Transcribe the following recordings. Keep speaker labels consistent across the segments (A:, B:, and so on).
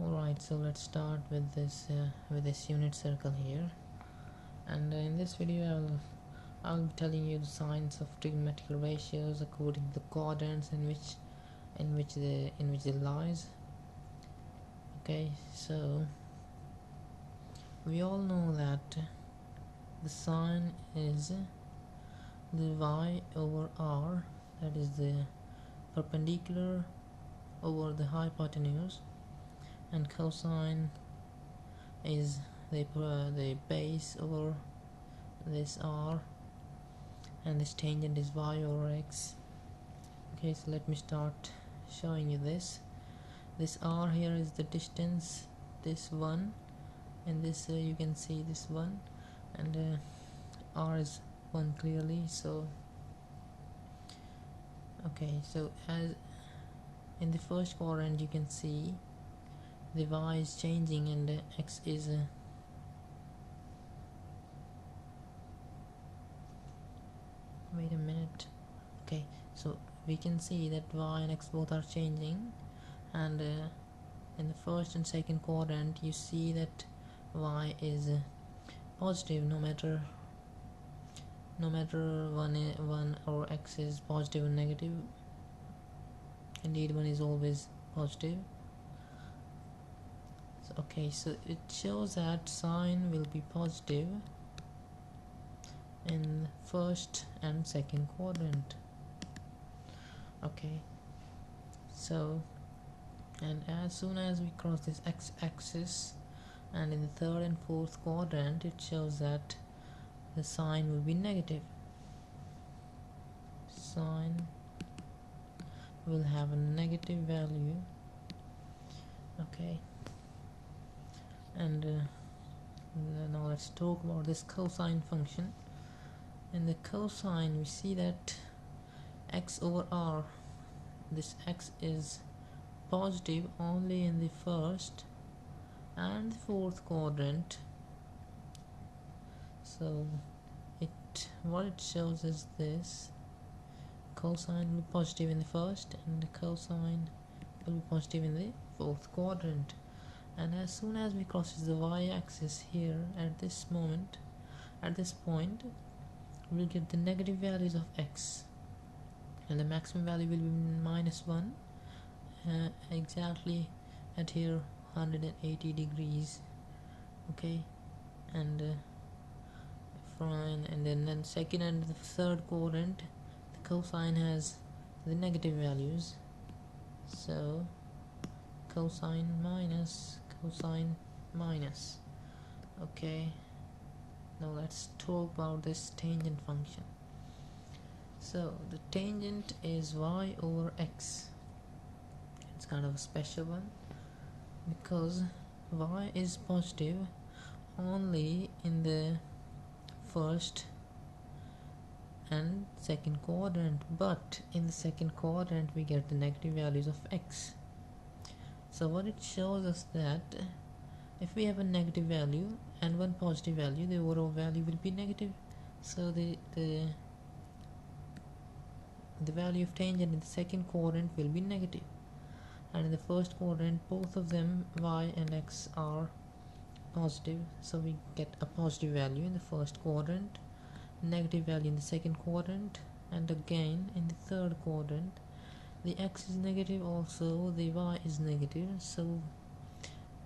A: Alright, so let's start with this unit circle here, and in this video I'll be telling you the signs of trigonometric ratios according to the quadrants in which they lies. Okay, so we all know that the sign is the y over r, that is the perpendicular over the hypotenuse, and cosine is the base over this r, and this tangent is y over x. Okay, so let me start showing you this r here is the distance, this one, and this you can see this one, and r is 1 clearly. So okay, so as in the first quadrant you can see the y is changing and x is wait a minute. Okay, so we can see that y and x both are changing, and in the first and second quadrant you see that y is positive no matter one or x is positive or negative. Indeed, one is always positive. So, okay, so it shows that sign will be positive in first and second quadrant. Okay, so and as soon as we cross this x-axis, and in the third and fourth quadrant it shows that the sign will be negative. Sign will have a negative value. Okay, and now let's talk about this cosine function. In the cosine we see that x over r, this x is positive only in the first and the fourth quadrant. So what it shows is this: cosine will be positive in the first and the cosine will be positive in the fourth quadrant. And as soon as we cross the y-axis here at this point, we'll get the negative values of x, and the maximum value will be -1, exactly at here 180 degrees. Okay, and then second and the third quadrant the cosine has the negative values, so cosine minus. Okay, now let's talk about this tangent function. So the tangent is y over x. It's kind of a special one because y is positive only in the first and second quadrant, but in the second quadrant we get the negative values of x. So what it shows us that if we have a negative value and one positive value, the overall value will be negative. So the value of tangent in the second quadrant will be negative, and in the first quadrant both of them, y and x, are positive, so we get a positive value in the first quadrant, negative value in the second quadrant, and again in the third quadrant the x is negative, also the y is negative. So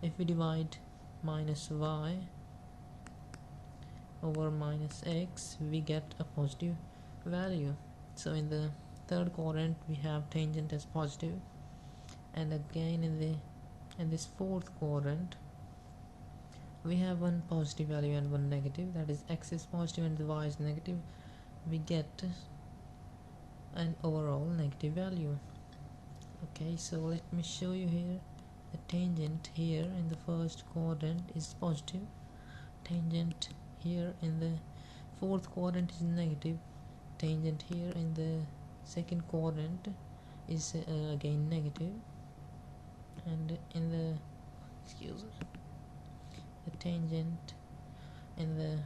A: if we divide minus y over minus x, we get a positive value. So in the third quadrant we have tangent as positive, and again in this fourth quadrant we have one positive value and one negative, that is x is positive and the y is negative. We get an overall negative value. Okay, so let me show you here. The tangent here in the first quadrant is positive, tangent here in the fourth quadrant is negative, tangent here in the second quadrant is again negative, and in the the tangent in the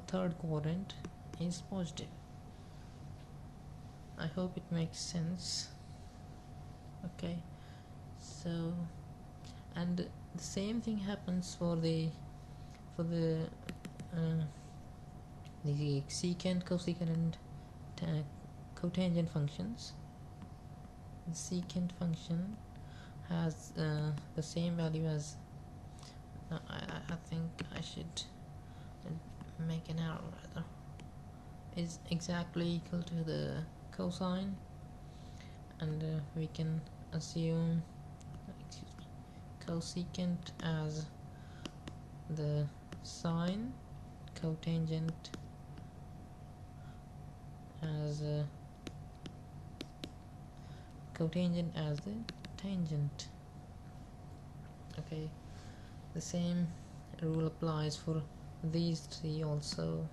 A: third quadrant is positive. I hope it makes sense. Okay, so And the same thing happens for the uh, the secant, cosecant, and cotangent functions. The secant function has the same value as I think I should make an arrow rather, is exactly equal to the cosine, and we can assume cosecant as the sine, cotangent as the tangent. Okay, the same rule applies for these three also.